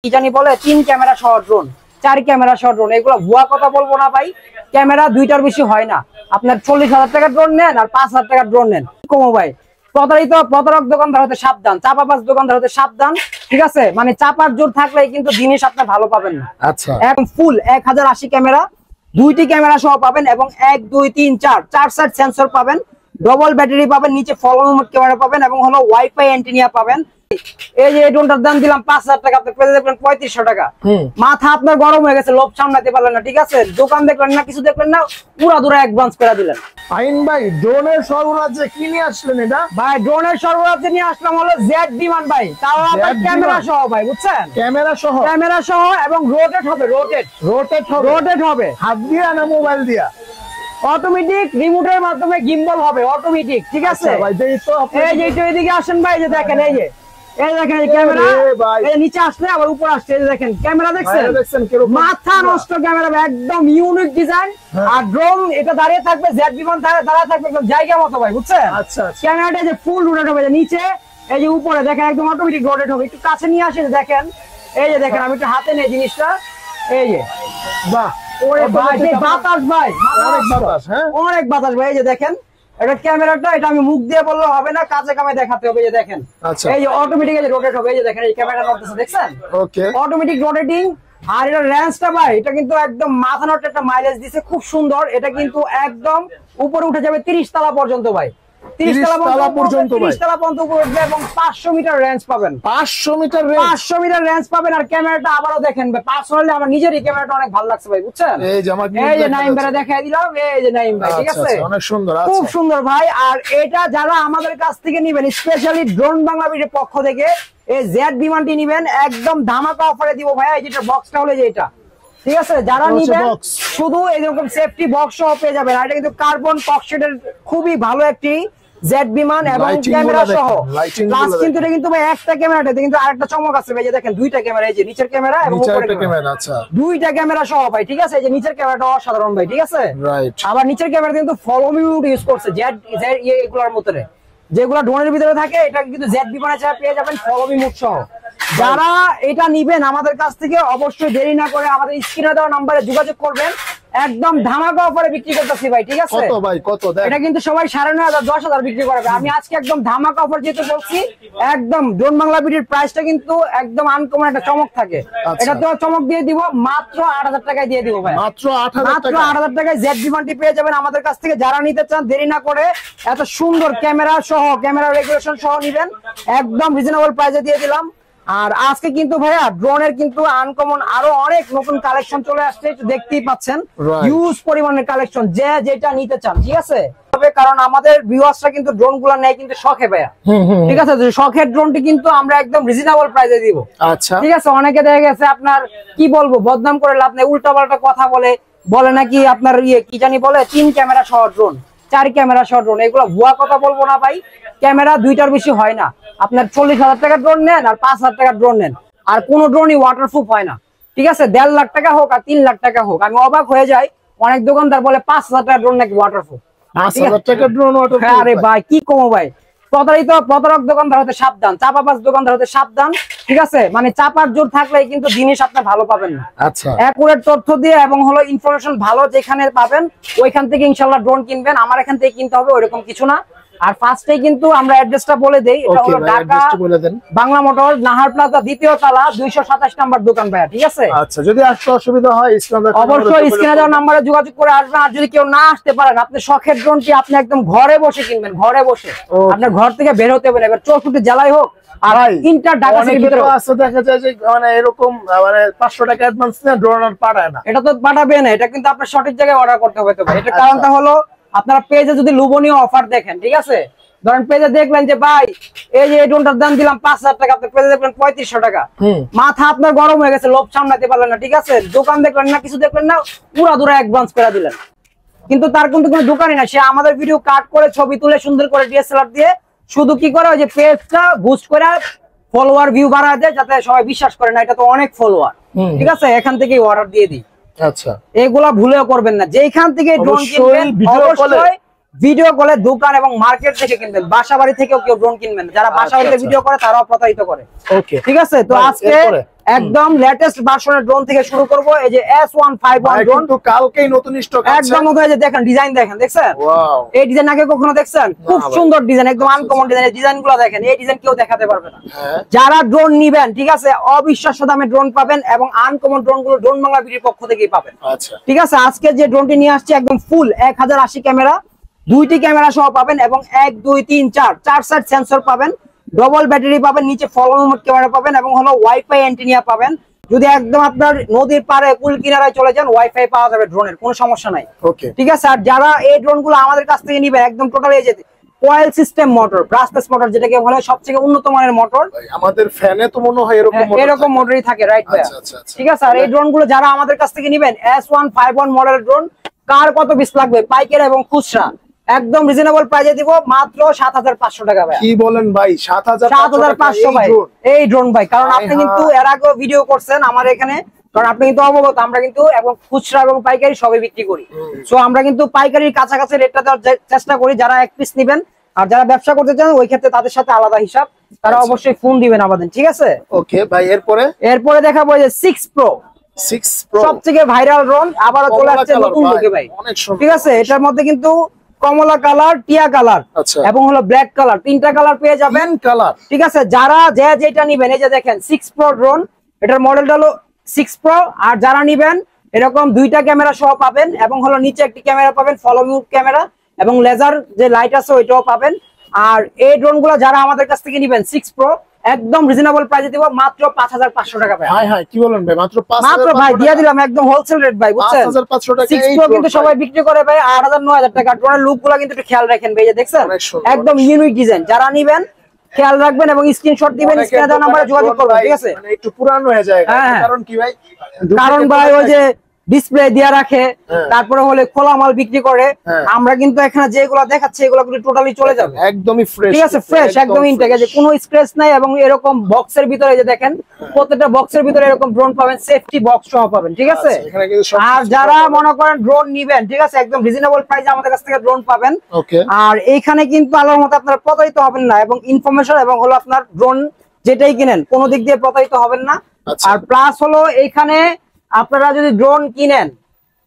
কি জানি বলে 3 ক্যামেরা সহ ড্রোন 4 ক্যামেরা সহ ড্রোন এগুলো ভুয়া কথা বলবো না ভাই। ক্যামেরা দুইটার বেশি হয় না। আপনার 40,000 টাকা ড্রোন নেন আর 5,000 টাকা ড্রোন নেন, কমো ভাই। প্রতারক দোকানদার হতে সাবধান, চাপাবাজ দোকানদার হতে সাবধান, ঠিক আছে? মানে চাপার জোর থাকলে কিন্তু জিনিস আপনি ভালো পাবেন না। আচ্ছা, এখন ফুল 1080 ক্যামেরা, 2টি ক্যামেরা সহ পাবেন এবং 1 2 3 4 সাইড সেন্সর পাবেন, ডবল ব্যাটারি পাবেন, নিচে ফলো মোড ক্যামেরা পাবেন এবং হলো ওয়াইফাই অ্যান্টেনা পাবেন। এই যে এই ড্রোনটার দাম দিলাম 5,000 টাকা, আপনি পেয়ে যাবেন 3500 টাকা। মাথা আপনার গরম হয়ে গেছে, লোভ সামলাতে পারলেন না, ঠিক আছে? দোকান দেখলেন না, কিছু দেখলেন না, পুরা দূরে অ্যাডভান্স করে দিলেন। আইন ভাই, ড্রোনের সর্বরাজ্যে কি নিয়ে আসলেন এটা? ভাই ড্রোনের সর্বরাজ্যে নিয়ে আসলাম হলো জেড বিমান ভাই, তাও আবার ক্যামেরা সহ ভাই, বুঝছেন? ক্যামেরা সহ এবং রোটেট হবে, রোটেট হবে। হাত দিয়ে না মোবাইল দিয়া? অটোমেটিক রিমোটের মাধ্যমে গিম্বল হবে, অটোমেটিক, ঠিক আছে ভাই? এই যে একটু এদিকে আসেন ভাই, যে দেখেন এই যে দেখেন ক্যামেরা, এই নিচে আসলে আবার উপর আসছে, এই দেখেন ক্যামেরা দেখছেন, মাথা নষ্ট ক্যামেরা, একদম ইউনিক ডিজাইন। আর ড্রোন এটা দাঁড়িয়ে থাকবে, জেড বিমান দাঁড়িয়ে থাকবে একদম জায়গা মতো ভাই, বুঝছেন? আচ্ছা, ক্যামেরাটা যে ফুল রোটেট হবে, নিচে এই যে উপরে দেখেন একদম অটোমেটিক রোটেট হবে। একটু কাছে নিয়ে আসেন, দেখেন এই যে দেখেন, আমি একটু হাতে নেই জিনিসটা, এই যে বাহ, ওরে ভাই সেই বাতাস ভাই, অনেক বাতাস, হ্যাঁ অনেক বাতাস ভাই। এই যে দেখেন এটা ক্যামেরাটা, এটা আমি মুখ দিয়ে বললে হবে না, কাছে কামে দেখাতে হবে। এই যে দেখেন, এই যে অটোমেটিক এই যে রোটেট হবে, এই যে দেখেন এই ক্যামেরা নড়তেছে, দেখছেন? ওকে, অটোমেটিক রোটেটিং। আর এটা রেঞ্জটা ভাই, এটা কিন্তু একদম মাথা নট একটা মাইলেজ দিছে, খুব সুন্দর। এটা কিন্তু একদম উপরে উঠে যাবে 30 তলা পর্যন্ত ভাই, 30 তলা পর্যন্ত উপরে উঠবে এবং 500 মিটার রেঞ্জ পাবেন। 500 মিটার রেঞ্জ পাবেন। আর ক্যামেরাটা আবারও দেখেন ভাই, পার্সোনালি আমার নিজেরই ক্যামেরাটা অনেক ভালো লাগছে ভাই, বুঝছেন? এই যে নাইম ভাই দেখাই দিলাম, এই যে নাইম ভাই, ঠিক আছে? অনেক সুন্দর, খুব সুন্দর ভাই। আর এটা যারা আমাদের কাছ থেকে নিবেন, স্পেশালি ড্রোন বাংলাদেশের পক্ষ থেকে এই জেড বিমানটি নিবেন, একদম ধামাকা অফারে দিব ভাই। এই যেটা বক্সটা হলো যে এটা, ঠিক আছে? যারা নিবেন শুধু এরকম সেফটি বক্স সহ পেয়ে যাবেন। আর এটা কিন্তু কার্বন ককশিটের খুবই ভালো একটি জেড বিমান এবং ক্যামেরা সহ। প্লাস কিন্তু এটা কিন্তু ভাই একটা ক্যামেরাতে কিন্তু আরেকটা চমক আছে ভাই, যে দেখেন দুইটা ক্যামেরা, এই যে নিচের ক্যামেরা এবং উপরের ক্যামেরা, আচ্ছা দুইটা ক্যামেরা সহ ভাই, ঠিক আছে? এই যে নিচের ক্যামেরাটা অসাধারণ ভাই, ঠিক আছে? আবার নিচের ক্যামেরা কিন্তু ফলো মি মোড ইউজ করছে, জেড এগুলোর মতরে যেগুলো ড্রোনের ভিতরে থাকে, এটা কিন্তু জেড বিমানে ছাড়া পেয়ে যাবেন ফলো মি মোড সহ। যারা এটা নিবেন আমাদের কাছ থেকে অবশ্যই দেরি না করে আমাদের স্ক্রিনে দেওয়া নম্বরে যোগাযোগ করবেন। একদম ধামাকা অফারে বিক্রি করতেছি ভাই, ঠিক আছে? কত ভাই, কত? এটা কিন্তু সবাই 9,500 10,000 বিক্রি করবে, আমি আজকে একদম ধামাকা অফার যেহেতু বলছি, একদম ড্রোন বাংলা ভিডিওর প্রাইসটা কিন্তু একদম আনকমন একটা চমক থাকে। এটা তো চমক দিয়ে দিব, মাত্র 8,000 টাকায় দিয়ে দিব ভাই, মাত্র 8,000 টাকায় জেড বিমানটি পেয়ে যাবেন আমাদের কাছ থেকে। যারা নিতে চান দেরি না করে এত সুন্দর ক্যামেরা সহ, ক্যামেরা রেগুলেশন সহ নিবেন, একদম রিজনেবল প্রাইসে দিয়ে দিলাম। আর আজকে কিন্তু ভাইয়া ড্রোনের কিন্তু আনকমন আরো অনেক নতুন কালেকশন চলে আসছে, দেখতেই পাচ্ছেন হিউজ পরিমাণের কালেকশন, যে যেটা নিতে চান, ঠিক আছে? কারণ আমাদের ভিউয়ার্সরা কিন্তু ড্রোন গুলা নেয় কিন্তু শখে ভাইয়া, ঠিক আছে? শখের ড্রোনটি কিন্তু আমরা একদম রিজনেবল প্রাইসে দিব, আচ্ছা ঠিক আছে? অনেকে দেখা গেছে আপনার কি বলবো, বদনাম করে লাভ নেই, উল্টা পাল্টা কথা বলে নাকি আপনার কি জানি বলে 3 ক্যামেরা সহ ড্রোন 4 ক্যামেরা সহ ড্রোন, এগুলো ভুয়া কথা বলবো না ভাই। ক্যামেরা দুইটার বেশি হয় না। আপনার 40,000 টাকা ড্রোন নেন আর 5,000 টাকা ড্রোন নেন, আর কোন ড্রোনই ওয়াটারপ্রুফ হয় না, ঠিক আছে? 1.5 লাখ টাকা হোক আর 3 লাখ টাকা হোক, আমি অবাক হয়ে যাই অনেক দোকানদার বলে 5,000 টাকা ড্রোন নাকি ওয়াটারপ্রুফ। 5,000 টাকা ড্রোন ওয়াটারপ্রুফ? আরে ভাই কি কমো ভাই, প্রতারক দোকানদার হতে সাবধান, চাপাবাজ দোকানদার হতে সাবধান, ঠিক আছে? মানে চাপার জোর থাকলে কিন্তু জিনিস আপনি ভালো পাবেন না। আচ্ছা, একুরেট তথ্য দিয়ে এবং হলো ইনফরমেশন ভালো যেখানে পাবেন ওইখান থেকে ইনশাআল্লাহ ড্রোন কিনবেন। আমার এখান থেকে কিনতে হবে ওইরকম কিছু না। আর ফার্স্টে কিন্তু আমরা অ্যাড্রেসটা বলে দেই, এটা হলো ঢাকা বাংলা মোটর, নাহার প্লাজা, 2য় তলা, 227 নাম্বার দোকান ভাইয়া, ঠিক আছে? আচ্ছা, যদি আসতে অসুবিধা হয় অবশ্যই স্ক্রিনে দেওয়া নম্বরে যোগাযোগ করে আসবেন। আর যদি কেউ না আসতে পারেন, আপনি শখের ড্রোনটি আপনি একদম ঘরে বসে কিনবেন, ঘরে বসে, আপনার ঘর থেকে বের হতে হবে না। এবার 64 জেলায় হোক আর ইন্টার ঢাকা সিটির ভিতরে আছে, দেখা যায় যে মানে এরকম মানে 500 টাকা অ্যাডভান্স নিয়ে ড্রোন আর পাঠায় না। এটা তো পাঠাবে না, এটা কিন্তু আপনার সঠিক জায়গায় অর্ডার করতে হবে তো ভাই। এটা কারণটা হলো আপনারা পেজে যদি লোভনীয় অফার দেখেন, ঠিক আছে? ধরেন পেজে দেখলেন যে ভাই এই যে এই ড্রোনটার দাম দিলাম 5,000 টাকা, আপনি পেজে দেখলেন 3500 টাকা, মাথা আপনার গরম হয়ে গেছে, লোভ সামলাতে পারলেন না, ঠিক আছে? দোকান দেখলেন না, কিছু দেখলেন না, পুরা দূরে অ্যাডভান্স করে দিলেন। কিন্তু তার কিন্তু কোনো দোকানই না, সে আমাদের ভিডিও কাট করে ছবি তুলে সুন্দর করে ডিএসএলআর দিয়ে শুধু কি করে, ওই যে পেজটা বুস্ট করে ফলোয়ার ভিউ বাড়ায় দেয়, যাতে সবাই বিশ্বাস করে না এটা তো অনেক ফলোয়ার, ঠিক আছে? এখান থেকেই অর্ডার দিয়ে দিই। আচ্ছা, এগুলা ভুলেও করবেন না, যেখান থেকে ড্রোন কিনবেন অবশ্যই ভিডিও কলে দোকান এবং মার্কেট থেকে কিনবেন, বাসা বাড়ি থেকেও কেউ ড্রোন কিনবেন না। যারা বাসা বাড়িতে ভিডিও করে তারাও প্রতারিত করে। ওকে, ঠিক আছে, তো আজকে একদম লেটেস্ট ভার্সনের ড্রোন থেকে শুরু করব। এই যে S151 ড্রোন, কিন্তু কালকেই নতুন স্টক আছে একদম নতুন। এই যে দেখেন ডিজাইন, দেখছেন? ওয়াও, এই ডিজাইন আগে কখনো দেখছেন? খুব সুন্দর ডিজাইন, একদম আনকমন ডিজাইন। এই ডিজাইনগুলো দেখেন, এই ডিজাইন কেউ দেখাতে পারবে না। যারা ড্রোন নিবেন, ঠিক আছে, অবিশ্বাস্য দামে ড্রোন পাবেন এবং আনকমন ড্রোন গুলো ড্রোন বাংলা ভিডিওর পক্ষ থেকেই পাবেন। আচ্ছা, ঠিক আছে, আজকে যে ড্রোনটি নিয়ে আসছে একদম ফুল 1080 ক্যামেরা, 2টি ক্যামেরা সহ পাবেন এবং 1 2 3 4 সাইড সেন্সর পাবেন, ডবল ব্যাটারি পাবেন, নিচে ফলো মোড ক্যামেরা পাবেন এবং হলো ওয়াইফাই অ্যান্টেনা পাবেন। যদি একদম আপনার নদীর পাড়ে কুল কিনারায় চলে যান, ওয়াইফাই পাওয়া যাবে ড্রোনের, কোনো সমস্যা নাই। ওকে, ঠিক আছে, আর যারা এই ড্রোন গুলো আমাদের কাছ থেকে নিবেন একদম টোটালি এই যে coil system motor, brushless motor যেটাকে বলে, সবথেকে উন্নত মানের মোটর। আমাদের ফ্যানে তো মনে হয় এরকম মোটরই থাকে, রাইট ভাই? ঠিক আছে, আর এই ড্রোন গুলো যারা আমাদের কাছ থেকে নিবেন, S151 মডেলের ড্রোন, কার কত পিস লাগবে পাইকারি এবং খুচরা একদম রিজনেবল প্রাইসে দিব, মাত্র 7500 টাকা ভাই। কি বলেন ভাই? 7500 ভাই এই ড্রোন ভাই। কারণ আপনি কিন্তু এর আগে ভিডিও করছেন আমার এখানে, কারণ আপনি কিন্তু অবগত আমরা কিন্তু এবং খুচরা এবং পাইকারি সবই বিক্রি করি। সো আমরা কিন্তু পাইকারির কাছাকাছি রেটটা দেওয়ার চেষ্টা করি যারা এক পিস নেবেন। আর যারা ব্যবসা করতে চান ওই ক্ষেত্রে তাদের সাথে আলাদা হিসাব, তারা অবশ্যই ফোন দিবেন আমাদের। ঠিক আছে, ওকে ভাই। এরপরে দেখাবো যে 6 Pro, সবথেকে ভাইরাল ড্রোন, আবারও চলে আসছে নতুন লুকে ভাই। ঠিক আছে, এটার মধ্যে কিন্তু কমলা কালার, টিয়া কালার এবং হলো ব্ল্যাক কালার, 3টা কালার পেয়ে যাবেন। ঠিক আছে, যারা যেটা নিবেন, এই যে দেখেন 6 Pro ড্রোন, এটার মডেলটা হলো 6 Pro। আর যারা নিবেন এরকম 2টা ক্যামেরা সহ পাবেন এবং হলো নিচে একটি ক্যামেরা পাবেন, ফলো মোড ক্যামেরা এবং লেজার যে লাইট আছে ওইটাও পাবেন। আর এই ড্রোন গুলো যারা আমাদের কাছ থেকে নিবেন 6 Pro একদম রিজনেবল প্রাইসে দিব, মাত্র 5500 টাকা ভাই। কি বলেন ভাই? মাত্র ভাই দিয়ে দিলাম একদম হোলসেল রেট ভাই, বুঝছেন? 5500 টাকা। 6 Pro কিন্তু সবাই বিক্রি করে ভাই 8000 9000 টাকা। ড্রোনের লুকগুলো কিন্তু একটু খেয়াল রাখেন ভাই, এই যে দেখছেন একদম ইউনিক ডিজাইন। যারা নিবেন খেয়াল রাখবেন এবং স্ক্রিনশট দিবেন, স্ক্রিনে দেওয়া নম্বরে যোগাযোগ করবেন। ঠিক আছে, মানে একটু পুরানো হয়ে যায়। কারণ কি ভাই? কারণ ভাই ওই যে ডিসপ্লে দিয়ে রাখে, তারপরে হলে খোলা মাল বিক্রি করে। আমরা কিন্তু এখানে যেগুলো দেখাচ্ছি এগুলো কিন্তু টোটালি চলে যাবে, একদমই ফ্রেশ। ঠিক আছে, ফ্রেশ একদম ইনটেক, যে কোনো স্ক্র্যাচ নাই। এবং এরকম বক্সের ভিতরে যে দেখেন প্রত্যেকটা বক্সের ভিতরে এরকম ড্রোন পাবেন, সেফটি বক্স সহ পাবেন। ঠিক আছে, আর যারা মনে করেন ড্রোন নিবেন, ঠিক আছে, একদম রিজনেবল প্রাইসে আমাদের কাছ থেকে ড্রোন পাবেন। আর এইখানে কিন্তু আল্লাহর মতো আপনারা প্রতারিত হবেন না এবং ইনফরমেশন এবং হলো আপনার ড্রোন যেটাই কিনেন কোনো দিক দিয়ে প্রতারিত হবেন না। আর প্লাস হলো এইখানে আপনারা যদি ড্রোন কিনেন,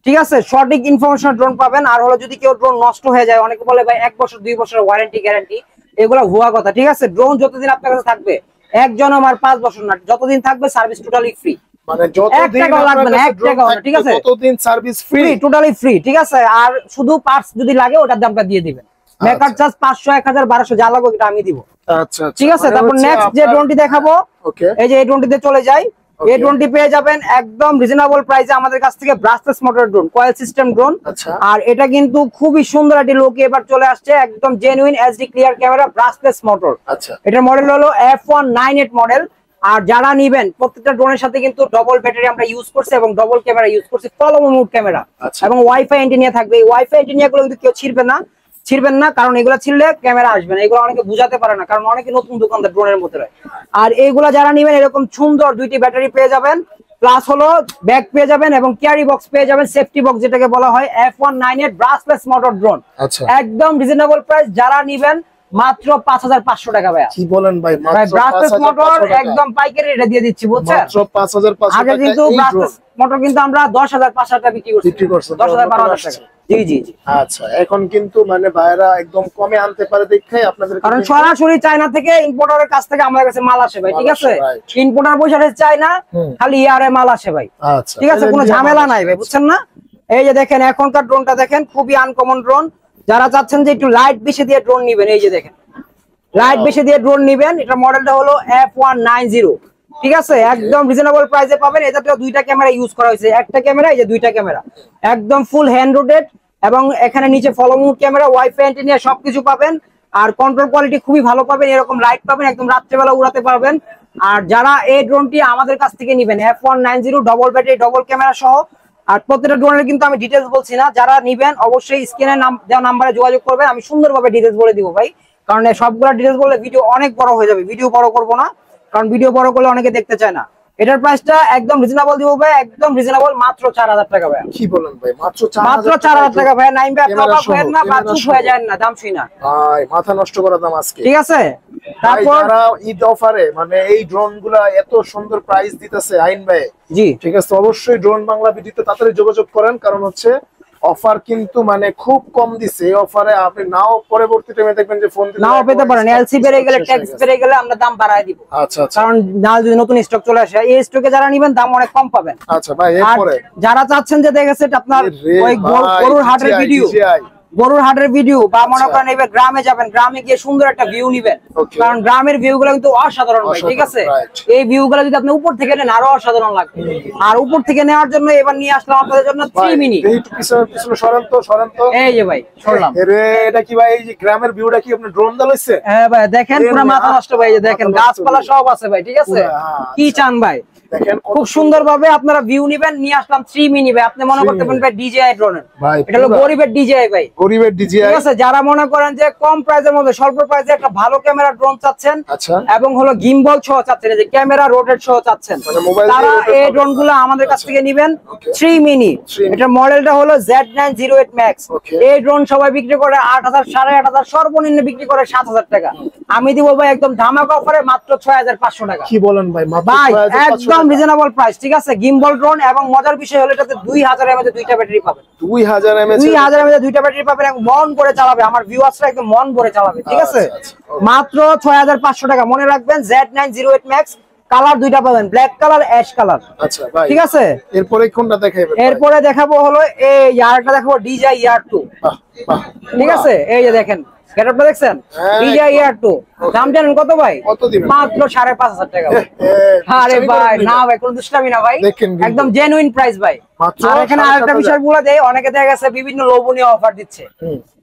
ঠিক আছে, সঠিক ইনফরমেশন ড্রোন পাবেন। আর হলো যদি কেউ ড্রোন নষ্ট হয়ে যায়, অনেকে বলে ভাই 1 বছর 2 বছরের ওয়ারেন্টি গ্যারান্টি, এগুলো ভুয়া কথা। ঠিক আছে, ড্রোন যতদিন আপনার কাছে থাকবে, একজন আমার 5 বছর না, যতদিন থাকবে সার্ভিস টোটালি ফ্রি, মানে যতদিন লাগবে না, 1 টাকা, ঠিক আছে, ততদিন সার্ভিস ফ্রি, টোটালি ফ্রি। ঠিক আছে, আর শুধু পার্টস যদি লাগে ওটার দামটা দিয়ে দিবেন, মেকার চার্জ 500 1000 1200 যা লাগবে এটা আমি দিব। আচ্ছা, ঠিক আছে, তারপর নেক্সট যে ড্রোনটি দেখাবো, এই যে এই ড্রোনটিতে চলে যাই। এই ড্রোনটি পেয়ে যাবেন একদম রিজনেবল প্রাইসে আমাদের কাছ থেকে, brushless motor drone, coil system drone. আর এটা কিন্তু খুবই সুন্দর একটি লুক এবার চলে আসছে, একদম genuine HD clear camera, brushless motor. এটার মডেল হলো F198 মডেল। আর যারা নিবেন প্রত্যেকটা ড্রোনের সাথে কিন্তু ডবল ব্যাটারি আমরা ইউজ করছি এবং ডবল ক্যামেরা ইউজ করছি, ফলো মোড ক্যামেরা এবং ওয়াইফাই অ্যান্টেনা থাকবে। এই ওয়াইফাই অ্যান্টেনা গুলো কিন্তু কেউ ছিড়বেন না, কারণ এগুলো ছিড়লে ক্যামেরা আসবে না। এগুলো অনেকে বুঝাতে পারে না, কারণ অনেকে নতুন দোকানদার ড্রোনের মধ্যে রয়। আর এইগুলা যারা নিবেন এরকম সুন্দর 2টি ব্যাটারি পেয়ে যাবেন, প্লাস হলো ব্যাগ পেয়ে যাবেন এবং ক্যারি বক্স পেয়ে যাবেন, সেফটি বক্স যেটাকে বলা হয়। F198 ব্রাশলেস মোটর ড্রোন, একদম রিজনেবল প্রাইস। যারা নিবেন মাত্র 5500 টাকা ভাই। কি বলেন ভাই? ব্রাশলেস মোটর একদম পাইকারি রেটে দিয়ে দিচ্ছি, বুঝছেন? মাত্র 5500 আগে কিন্তু ব্রাশলেস মোটর কিন্তু আমরা 10500 টাকা বিক্রি করছি, 10000 12000 টাকা। জি জি জি। আচ্ছা, এখন কিন্তু মানে ভাইরা একদম কমে আনতে পারে দেখে আপনাদের, কারণ সরাসরি চায়না থেকে ইম্পোর্টারের কাছ থেকে আমাদের কাছে মাল আসে ভাই। ঠিক আছে, ইম্পোর্টার বসে চায়না, খালি ইয়ারে মাল আসে ভাই। আচ্ছা, ঠিক আছে, কোনো ঝামেলা নাই ভাই, বুঝছেন না? এই যে দেখেন এখনকার ড্রোনটা দেখেন, খুবই আনকমন ড্রোন। যারা চাচ্ছেন যে একটু লাইট বেশি দিয়ে ড্রোন নিবেন, এই যে দেখেন লাইট বেশি দিয়ে ড্রোন নিবেন, এটা মডেলটা হলো F190। ঠিক আছে, একদম রিজনেবল প্রাইসে পাবেন। এটাতেও 2টা ক্যামেরা ইউজ করা হয়েছে, একটা ক্যামেরা, এই যে 2টা ক্যামেরা, একদম ফুল হ্যান্ড রোটেড এবং এখানে নিচে follow mode camera, wifi antenna সবকিছু পাবেন। আর কন্ট্রোল কোয়ালিটি খুবই ভালো পাবেন, এরকম লাইট পাবেন, একদম রাত্রেবেলা উড়াতে পারবেন। আর যারা এই ড্রোনটি আমাদের কাছ থেকে নিবেন, F190 double battery double camera সহ। আর প্রত্যেকটা ড্রোনের কিন্তু আমি ডিটেলস বলছি না, যারা নিবেন অবশ্যই স্ক্রিনে দেওয়া নাম্বারে যোগাযোগ করবেন, আমি সুন্দরভাবে ডিটেলস বলে দিব ভাই। কারণ সবগুলা ডিটেলস বললে ভিডিও অনেক বড় হয়ে যাবে, ভিডিও বড় করবো না, কারণ ভিডিও বড় করলে অনেকে দেখতে চায় না। এটার প্রাইসটা একদম রিজনেবল দিব ভাই, একদম রিজনেবল, মাত্র 4000 টাকা ভাই। কি বলেন ভাই, মাত্র 4000 টাকা ভাই। নাইম ভাই আপনি অবাক হয়েন না বা চুপ হয়ে যান না দাম শুই না ভাই, মাথা নষ্ট করা দাম আজকে, ঠিক আছে। তারপর যারা ঈদ অফারে মানে এই ড্রোন গুলা এত সুন্দর প্রাইস দিতেছে আইন ভাই, জি ঠিক আছে, অবশ্যই ড্রোন বাংলা ভিডিওতে তাড়াতাড়ি যোগাযোগ করেন, কারণ হচ্ছে অফার কিন্তু মানে খুব কম দিছে। এই অফারে আপনি নাও পরবর্তী টাইমে দেখবেন যে ফোন নাও পেতে পারেন, এলসি বেড়ে গেলে ট্যাক্স বেড়ে গেলে আমরা দাম বাড়ায় দিব। আচ্ছা আচ্ছা, কারণ নাল যদি নতুন স্টক চলে আসে, এই স্টকে যারা নেবেন দাম অনেক কম পাবেন। আচ্ছা ভাই, আর এরপরে যারা চাচ্ছেন যে দেখেছে আপনার ওই গরুর হাটের ভিডিও, গরুর হাটের ভিডিও বা মনে করেন এবার গ্রামে যাবেন, গ্রামে গিয়ে সুন্দর একটা ভিউ নিবেন, কারণ গ্রামের ভিউ গুলো কিন্তু অসাধারণ ভাই, ঠিক আছে। এই ভিউ গুলো যদি আপনি উপর থেকে নেন আরো অসাধারণ লাগবে। আর উপর থেকে নেওয়ার জন্য এবার নিয়ে আসলাম আপনাদের জন্য 3 মিনি। এই যে ভাই সরলাম, এটা কি ভাই, এই যে গ্রামের ভিউটা কি আপনি ড্রোন দা লইছে? হ্যাঁ ভাই দেখেন পুরো মাথা নষ্ট ভাই, এই যে দেখেন গাছপালা সব আছে ভাই, ঠিক আছে। কি চান ভাই, খুব সুন্দর ভাবে আপনারা ভিউ নিবেন। নিয়ে আসলাম 3 মিনি ভাই। আপনি মনে করতে পারেন ভাই ডিজিআই ড্রোনের, এটা হলো গরিবের ডিজিআই ভাই, গরিবের ডিজিআই, ঠিক আছে। যারা মনে করেন যে কম প্রাইসের মধ্যে স্বল্প প্রাইসে একটা ভালো ক্যামেরা ড্রোন চাচ্ছেন, আচ্ছা, এবং হলো গিম্বল সহ চাচ্ছেন, এই যে ক্যামেরা রোটেট সহ চাচ্ছেন, তারা এই ড্রোনগুলো আমাদের কাছ থেকে নেবেন। 3 মিনি, এটার মডেলটা হলো Z908 Max। এই ড্রোন সবাই বিক্রি করে 8000, 8500, সর্বনিম্ন বিক্রি করে 7000 টাকা। আমি দিব ভাই একদম ধামাকা অফারে মাত্র 6500 টাকা। কি বলেন ভাই, ভাই একদম রিজনেবল প্রাইস, ঠিক আছে। গিম্বল ড্রোন, এবং মজার বিষয় হলো এটাতে 2000 mAh দুইটা ব্যাটারি পাবেন, 2000 mAh দুইটা ব্যাটারি পাবেন, এবং মন ভরে চালাবে। আমার ভিউয়ার্সরা একদম মন ভরে চালাবে, ঠিক আছে। মাত্র 6500 টাকা। মনে রাখবেন Z908 Max, কালার দুইটা পাবেন, ব্ল্যাক কালার, অ্যাশ কালার। আচ্ছা ভাই, ঠিক আছে। এরপরে কোনটা দেখাবেন? এরপরে দেখাবো হলো এই আরেকটা দেখাবো DJI ER2, ঠিক আছে। এই যে দেখেন গেটআপটা দেখছেন, DJI ER2 দাম জানেন কত ভাই? মাত্র 5500 টাকা। আরে ভাই না ভাই, কোনো দুষ্টামি না ভাই, একদম জেনুইন প্রাইস ভাই। আর এখানে আরেকটা বিষয় বলে দেই, অনেকে দেখা গেছে বিভিন্ন লোভনীয় অফার দিচ্ছে,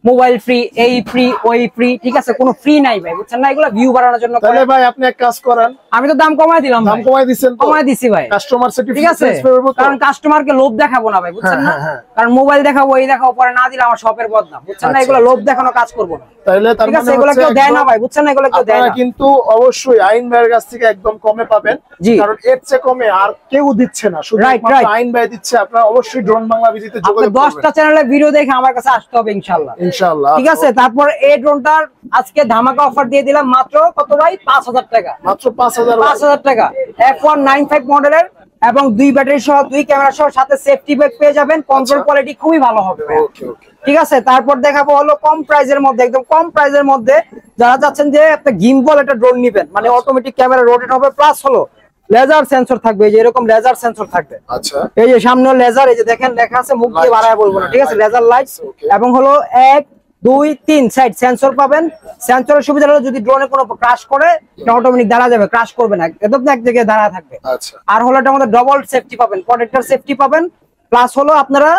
মোবাইল ফ্রি, এই ফ্রি, ওই ফ্রি, ঠিক আছে। কোনো ফ্রি নাই ভাই, বুঝছেন না, এগুলো ভিউ বাড়ানোর জন্য। তাহলে ভাই আপনি এক কাজ করেন, আমি তো দাম কমায় দিলাম, দাম কমায় দিবেন তো? কমায় দিছি ভাই, কাস্টমার ঠিক আছে। কারণ কাস্টমারকে লোভ দেখাবো না ভাই, বুঝছেন না। কারণ মোবাইল দেখাবো, এই দেখাবো, পরে না দিলে আমার শপের বদনাম, বুঝছেন না। এগুলো লোভ দেখানো কাজ করবো না, তাহলে তার মানে এগুলো কেউ দেয় না ভাই, বুঝছেন না, এগুলো কেউ দেয় না। কিন্তু অবশ্যই আইন ভাইয়ের কাছ থেকে একদম কমে পাবেন, কারণ এর চেয়ে কমে আর কেউ দিচ্ছে না, শুধু আইন ভাই দিচ্ছে। আপনারা অবশ্যই ড্রোন বাংলা ভিডিওতে যোগাযোগ করবেন। 10টা চ্যানেলে ভিডিও দেখে আমার কাছে আসতে হবে ইনশাআল্লাহ, ইনশাআল্লাহ, ঠিক আছে। তারপর এই ড্রোনটার আজকে ধামাকা অফার দিয়ে দিলাম মাত্র কত ভাই? 5000 টাকা, মাত্র 5000 টাকা। F195 মডেলের, এবং 2 ব্যাটারি সহ, 2 ক্যামেরা সহ, সাথে সেফটি ব্যাগ পেয়ে যাবেন। কন্ট্রোল কোয়ালিটি খুবই ভালো হবে, ঠিক আছে। তারপর দেখাবো হলো কম প্রাইজের মধ্যে, একদম কম প্রাইজের মধ্যে যারা চাচ্ছেন যে একটা গিম্বল একটা ড্রোন নেবেন, মানে অটোমেটিক ক্যামেরা রোটেট হবে, প্লাস হলো লেজার সেন্সর থাকবে, এই যে এরকম লেজার সেন্সর থাকবে। আচ্ছা, এই যে সামনে লেজার, এই যে দেখেন লেখা আছে, মুখ দিয়ে বাড়ায় বলবো না, ঠিক আছে। লেজার লাইট, এবং হলো 1, 2, 3 সাইড সেন্সর পাবেন। সেন্সরের সুবিধা হলো যদি ড্রোনে কোনো ক্রাশ করে এটা অটোমেটিক দাঁড়া যাবে, ক্রাশ করবে না, একদম এক জায়গায় দাঁড়া থাকবে। আচ্ছা, আর হলো এটার মধ্যে ডবল সেফটি পাবেন, প্রোটেক্টর সেফটি পাবেন, প্লাস হলো আপনারা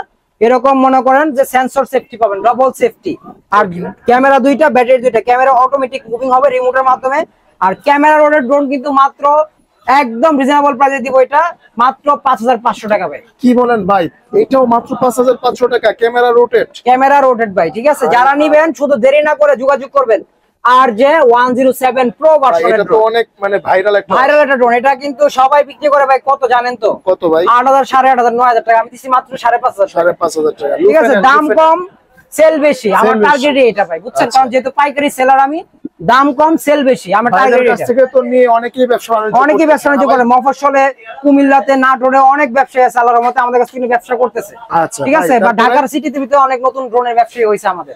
এরকম মনে করেন যে সেন্সর সেফটি পাবেন, ডবল সেফটি। আর ক্যামেরা দুইটা, ব্যাটারি দুইটা, ক্যামেরা অটোমেটিক মুভিং হবে রিমোটের মাধ্যমে। আর ক্যামেরা রোটেট ড্রোন কিন্তু মাত্র একদম রিজনেবল প্রাইসে দিব, এটা মাত্র 5500 টাকা ভাই। কি বলেন ভাই, এটাও মাত্র 5500 টাকা ক্যামেরা রোটেট? ক্যামেরা রোটেট ভাই, ঠিক আছে। যারা নিবেন শুধু দেরি না করে যোগাযোগ করবেন। আর যে 107 প্রো ভার্সনের, এটা তো অনেক মানে ভাইরাল একটা ড্রোন। এটা কিন্তু সবাই বিক্রি করে ভাই কত জানেন তো? কত ভাই? 8000, 8500, 9000 টাকা। আমি দিছি মাত্র 5500 টাকা, ঠিক আছে। দাম কম, সেল বেশি, আমার টার্গেট এটা ভাই, বুঝছেন। কারণ যেহেতু পাইকারি সেলার আমি, দাম কম, সেল বেশি, আমার টার্গেট এটা। থেকে তো নিয়ে অনেকেই ব্যবসা বাণিজ্য করে, মফস্বলে, কুমিল্লাতে, নাটোরে অনেক ব্যবসায়ী আছে আল্লাহর রহমতে আমাদের কাছ থেকে ব্যবসা করতেছে, ঠিক আছে। বা ঢাকার সিটিতে অনেক নতুন ড্রোনের ব্যবসায়ী হয়েছে আমাদের,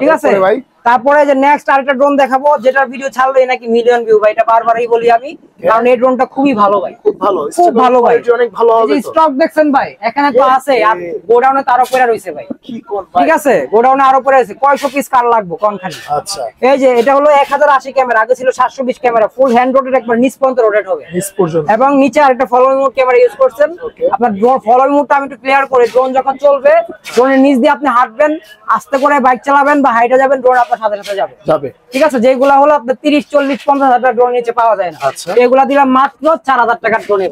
ঠিক আছে ভাই। তারপরে যে নেক্সট আরেকটা ড্রোন দেখাবো, যেটার ভিডিও ছাড়লেই নাকি মিলিয়ন ভিউ ভাই, এটা বারবারই বলি আমি, কারণ এই ড্রোনটা খুবই ভালো ভাই, খুব ভালো ভাই, অনেক ভালো হবে। স্টক দেখছেন ভাই, এখানে তো আছে, আর গোডাউনে তার উপরে রয়েছে ভাই, ঠিক আছে। গোডাউনে আরো পরে আছে, কয়শো পিস কার লাগবে কোন খালি। আচ্ছা, এই যে এটা হলো 1080 ক্যামেরা, আগে ছিল 720 ক্যামেরা, ফুল হ্যান্ড রোটেট, একবার নিচ পর্যন্ত রোটেট হবে, এবং নিচে আরেকটা ফলোইং মোড ক্যামেরা ইউজ করছেন। আপনার ফলোইং মোডটা আমি একটু ক্লিয়ার করে, ড্রোন যখন চলবে, ড্রোনের নিচ দিয়ে আপনি হাঁটবেন, আস্তে করে বাইক চালাবেন বা হাইটে যাবেন, ড্রোন আপনার সাথে সাথে যাবে ঠিক আছে। যেগুলা হলো আপনার 30, 40, 50,000 টাকা ড্রোন নিচে পাওয়া যায় না, এগুলা দিলাম মাত্র 4,000 টাকার ড্রোনে,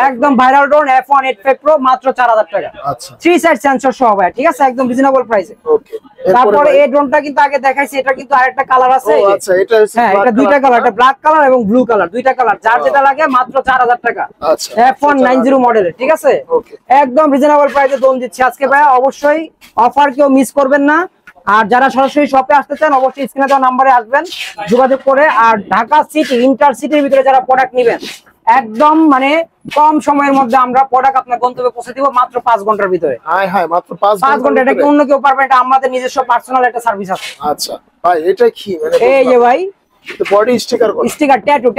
একদম ভাইরাল ড্রোন F185 Pro মাত্র 4,000 টাকা, 3 সাইড সেন্সর সহ ভাই, ঠিক আছে, একদম রিজনেবল প্রাইসে। তারপরে এই ড্রোনটা কিন্তু আগে দেখাইছি, এটা কিন্তু আরেকটা কালার আছে, হ্যাঁ এটা দুইটা কালার, এটা ব্ল্যাক কালার এবং ব্লু কালার, দুইটা কালার, যার যেটা লাগে মাত্র 4,000 টাকা, F190 মডেলের, ঠিক আছে, একদম রিজনেবল প্রাইসে ড্রোন দিচ্ছি আজকে ভাই। অবশ্যই অফার কেউ মিস করবেন না। আর যারা সরাসরি শপে আসতে চান অবশ্যই স্ক্রিনে দেওয়া নাম্বারে আসবেন যোগাযোগ করে। আর ঢাকা সিটি, ইন্টার সিটির ভিতরে যারা প্রোডাক্ট নেবেন একদম মানে কম সময়ের মধ্যে আমরা প্রোডাক্ট আপনার গন্তব্যে পৌঁছে দিব মাত্র 5 ঘন্টার ভিতরে। মাত্র 5 ঘন্টা, এটা কি অন্য কেউ পারবে? এটা আমাদের নিজস্ব পার্সোনাল একটা সার্ভিস আছে। আচ্ছা ভাই, এটা কি মানে এই যে ভাই বডি স্টিকার, স্টিকার ট্যাটু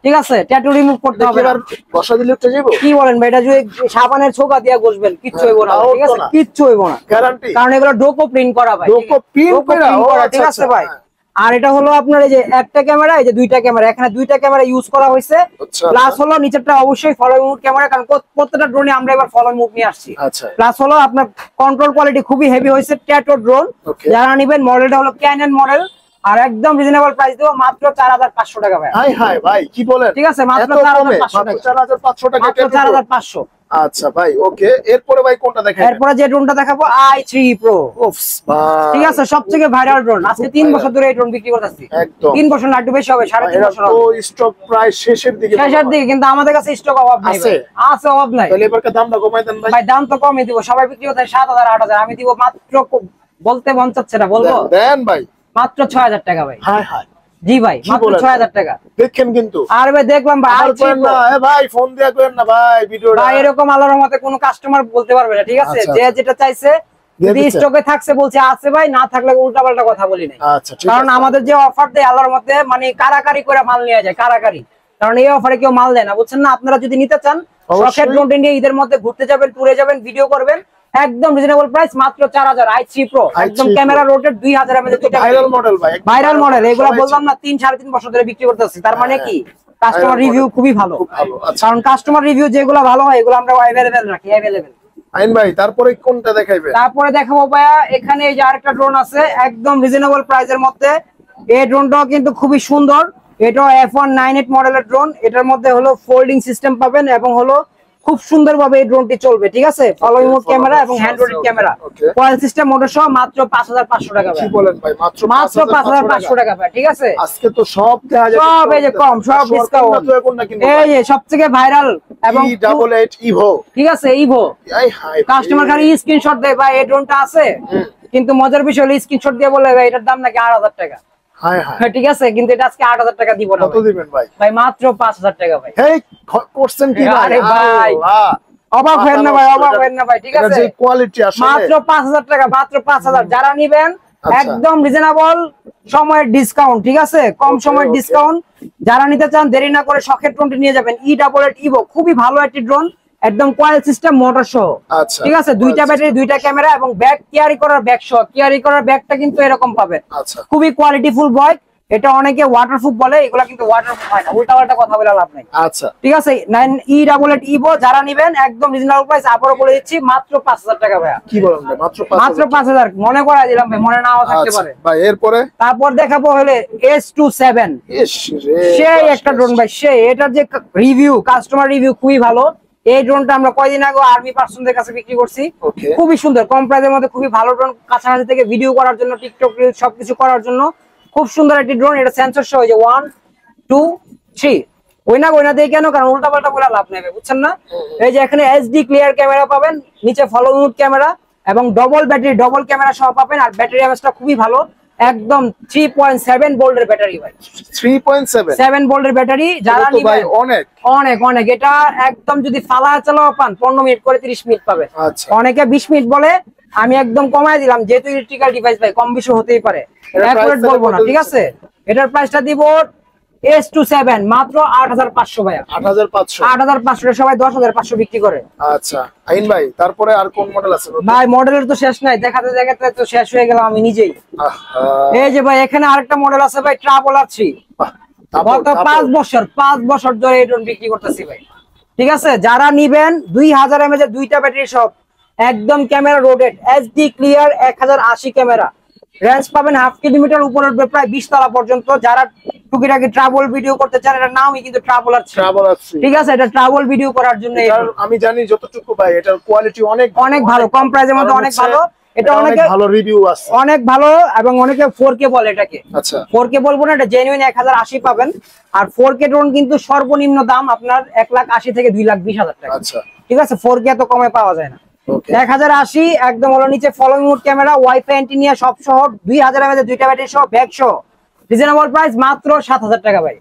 ঠিক আছে, ট্যাটু রিমুভ করতে হবে, এবার বসা দিলে উঠে যাবে। কি বলেন ভাই, এটা যদি সাবানের ছোকা দিয়া ঘষবেন কিচ্ছু হইব না, ঠিক আছে, কিচ্ছু হইব না, গ্যারান্টি, কারণ এগুলো ডোকো প্রিন্ট করা ভাই, ডোকো প্রিন্ট করা, ঠিক আছে ভাই। আর এটা হলো আপনার এই যে একটা ক্যামেরা, এই যে দুইটা ক্যামেরা, এখানে দুইটা ক্যামেরা ইউজ করা হয়েছে, প্লাস হলো নিচেরটা অবশ্যই ফলো মুভ ক্যামেরা, কারণ প্রত্যেকটা ড্রোনে আমরা এবার ফলো মুভ নিয়ে আসছি, প্লাস হলো আপনার কন্ট্রোল কোয়ালিটি খুবই হেভি হয়েছে, ট্যাটু ড্রোন। যারা নেবেন মডেলটা হলো ক্যানন মডেল, আর একদম রিজনেবল প্রাইস দেব মাত্র 4,500 টাকা ভাই। হাই ভাই কি বলেন, ঠিক আছে, মাত্র 4,500 টাকা, মাত্র 4,500। আচ্ছা ভাই, ওকে। এরপরে ভাই কোনটা দেখাবো? এরপরে যে ড্রোনটা দেখাবো i3 Pro, ওফস ভাই, ঠিক আছে, সবথেকে ভাইরাল ড্রোন, আজকে 3 বছর ধরে এই ড্রোন বিক্রি করতেছি, একদম 3 বছর না, একটু বেশি হবে, 3.5 বছর হবে। তো স্টক প্রায় শেষের দিকে, কিন্তু আমাদের কাছে স্টক অভাব নাই, আছে অভাব নাই। তাহলে এবারে দামটা কমাই দেন ভাই। ভাই দাম তো কমই দিব, সবাই বিক্রি করতে 7,000, 8,000, আমি দিব মাত্র, বলতে মন চাচ্ছে না, বলবো দেন ভাই, মাত্র 6,000 টাকা ভাই। হাই জি ভাই, মাত্র 6,000 টাকা দেখেন কিন্তু। আর ভাই দেখলাম ভাই, ভাই ফোন দিয়া করেন না ভাই, ভিডিওটা ভাই এরকম আল্লাহর রহমতে কোনো কাস্টমার বলতে পারবে না, ঠিক আছে, যে যেটা চাইছে, যদি স্টকে থাকছে বলছে আছে ভাই, না থাকলে উল্টাপাল্টা কথা বলি নাই। আচ্ছা, কারণ আমাদের যে অফার দেয় আল্লাহর রহমতে, মানে কারাকারি করে মাল নিয়ে যায়, কারাকারি, কারণ এই অফারে কেউ মাল দেয় না, বুঝছেন না। আপনারা যদি নিতে চান শখের ড্রোন নিয়ে ঈদের মধ্যে ঘুরতে যাবেন, ট্যুরে যাবেন, ভিডিও করবেন, একদম রিজনেবল প্রাইস মাত্র 4,000, i3 Pro, একদম camera rotate 2000 mAh, viral model ভাই, ভাইরাল মডেল। এগুলো বললাম না 3-3.5 বছর ধরে বিক্রি করতেছি, তার মানে কি কাস্টমার রিভিউ খুবই ভালো, কারণ কাস্টমার রিভিউ যেগুলো ভালো হয় এগুলো আমরা अवेलेबल রাখি, अवेलेबल। আইন ভাই তারপরে কোনটা দেখাইবেন? তারপরে দেখাবো ভাইয়া, এখানে এই যে আরেকটা ড্রোন আছে একদম রিজনেবল প্রাইসের মধ্যে, এই ড্রোনটাও কিন্তু খুবই সুন্দর, এটা F198 মডেলের ড্রোন, এটার মধ্যে হলো ফোল্ডিং সিস্টেম পাবেন এবং হলো খুব সুন্দরভাবে এই ড্রোনটি চলবে, ঠিক আছে, ফলো মোড ক্যামেরা এবং hand rotate camera, coil system motor সহ মাত্র 5,500 টাকা ভাই। কি বলেন ভাই, মাত্র 5,500 টাকা ভাই, ঠিক আছে। আজকে তো সব দেয়া যাবে, সব এই যে কম, সব ডিসকাউন্ট, এই যে সবথেকে ভাইরাল এবং E88 ইভো, ঠিক আছে, ইভো। কাস্টমার খালি স্ক্রিনশট দেয় ভাই এই ড্রোনটা আছে, কিন্তু মজার বিষয় হলো স্ক্রিনশট দিয়ে বলে ভাই এটার দাম নাকি 8,000 টাকা। ঠিক আছে, কিন্তু এটা আজকে 8,000 টাকা দিব না। কত দিবেন ভাই? ভাই মাত্র 5,000 টাকা ভাই। এই করছেন কি ভাই? আরে ভাই অবাক হয় না ভাই, অবাক হয় না ভাই, ঠিক আছে, যে কোয়ালিটি আসলে মাত্র 5,000 টাকা, মাত্র 5,000। যারা নেবেন একদম রিজনেবল সময়ের ডিসকাউন্ট, ঠিক আছে, কম সময়ের ডিসকাউন্ট। যারা নিতে চান দেরি না করে শখের ড্রোনটি নিয়ে যাবেন, E88 ইভো, খুবই ভালো একটি ড্রোন, একদম কয়েল সিস্টেম মোটর সহ, ঠিক আছে, দুইটা ব্যাটারি, দুইটা ক্যামেরা এবং ব্যাগ ক্যারি করার ব্যাগ সহ। ক্যারি করার ব্যাগটা কিন্তু এরকম পাবেন, খুবই কোয়ালিটিফুল বয়। এটা অনেকে ওয়াটারপ্রুফ বলে, এগুলা কিন্তু ওয়াটারপ্রুফ হয় না, উল্টাপাল্টা কথা বলে লাভ নাই। আচ্ছা, ঠিক আছে, E88 ইভো যারা নেবেন একদম রিজনেবল প্রাইস, আবারও বলে দিচ্ছি মাত্র 5,000 টাকা ভাই। কি বলেন ভাই, মাত্র 5,000? মনে করাই দিলাম ভাই, মনে নাও থাকতে পারে ভাই। এরপরে তারপর দেখাবো হলে S27, সেই একটা ড্রোন ভাই, সেই এটার যে রিভিউ, কাস্টমার রিভিউ খুবই ভালো। এই ড্রোনটা আমরা কয়দিন আগে আর্মি পার্সনদের কাছে বিক্রি করছি, খুবই সুন্দর, কম প্রাইসের মধ্যে খুবই ভালো ড্রোন, কাছাকাছি থেকে ভিডিও করার জন্য, টিকটক রিলস সবকিছু করার জন্য খুব সুন্দর একটি ড্রোন। এটা সেন্সর সহ, যে 1 2 3 ওইনা দিয়ে কেন, কারণ উল্টাপাল্টা বলে লাভ নেবে, বুঝছেন না। এই যে এখানে HD ক্লিয়ার ক্যামেরা পাবেন, নিচে ফলো মোড ক্যামেরা এবং ডবল ব্যাটারি, ডবল ক্যামেরা সহ পাবেন। আর ব্যাটারি এমএসটা খুবই ভালো, একদম 3.7 ভোল্টের ব্যাটারি ভাই, 3.7 ভোল্টের ব্যাটারি। যারা নিবেন অনেক অনেক অনেক, এটা একদম যদি ফালা চালাও পান 15 মিনিট করে 30 মিনিট পাবে। অনেকে 20 মিনিট বলে, আমি একদম কমায় দিলাম, যেহেতু ইলেকট্রিক্যাল ডিভাইস ভাই কম বেশি হতেই পারে, অ্যাকুরেট বলবো না, ঠিক আছে। এটার প্রাইসটা দিব S27 মাত্র 8,500 ভাই। 8,500 সবাই 10,500 বিক্রি করে। আচ্ছা আইন ভাই, তারপরে আর কোন মডেল আছে ভাই? মডেলের তো শেষ নাই, দেখাতে দেখাতে তো শেষ হয়ে গেলাম আমি নিজেই। এই যে ভাই এখানে আরেকটা মডেল আছে ভাই, ট্রাভেলার 3, গত 5 বছর ধরে এই ড্রোন বিক্রি করতেছি ভাই, ঠিক আছে। যারা নিবেন 2000 mAh দুইটা ব্যাটারি সব, একদম camera rotate, HD clear 1080 camera, range পাবেন 1/2 কিলোমিটার উপরের প্রায় 20 তলা পর্যন্ত। যারা টুকিটাকি ট্রাভেল ভিডিও করতে চান, এটা নামই কিন্তু ট্রাভেলার, ঠিক আছে, এটা ট্রাভেল ভিডিও করার জন্য। আমি জানি যতটুকু ভাই এটার কোয়ালিটি অনেক ভালো, কম প্রাইসের মধ্যে অনেক ভালো। এটা অনেক ভালো রিভিউ আছে, অনেক ভালো, এবং অনেকে 4K বলে এটাকে। আচ্ছা 4K বলবো না, এটা জেনুইন 1080 পাবেন। আর 4K ড্রোন কিন্তু সর্বনিম্ন দাম আপনার 1,80,000 থেকে 2,20,000 টাকা। আচ্ছা ঠিক আছে, 4K এত কমে পাওয়া যায় না। 1080 একদম হলো নিচে following mode camera, wifi antenna সব সহ, 2000 mAh দুইটা ব্যাটারি সহ, ব্যাগ সহ, রিজনেবল প্রাইস মাত্র 7,000 টাকা ভাই,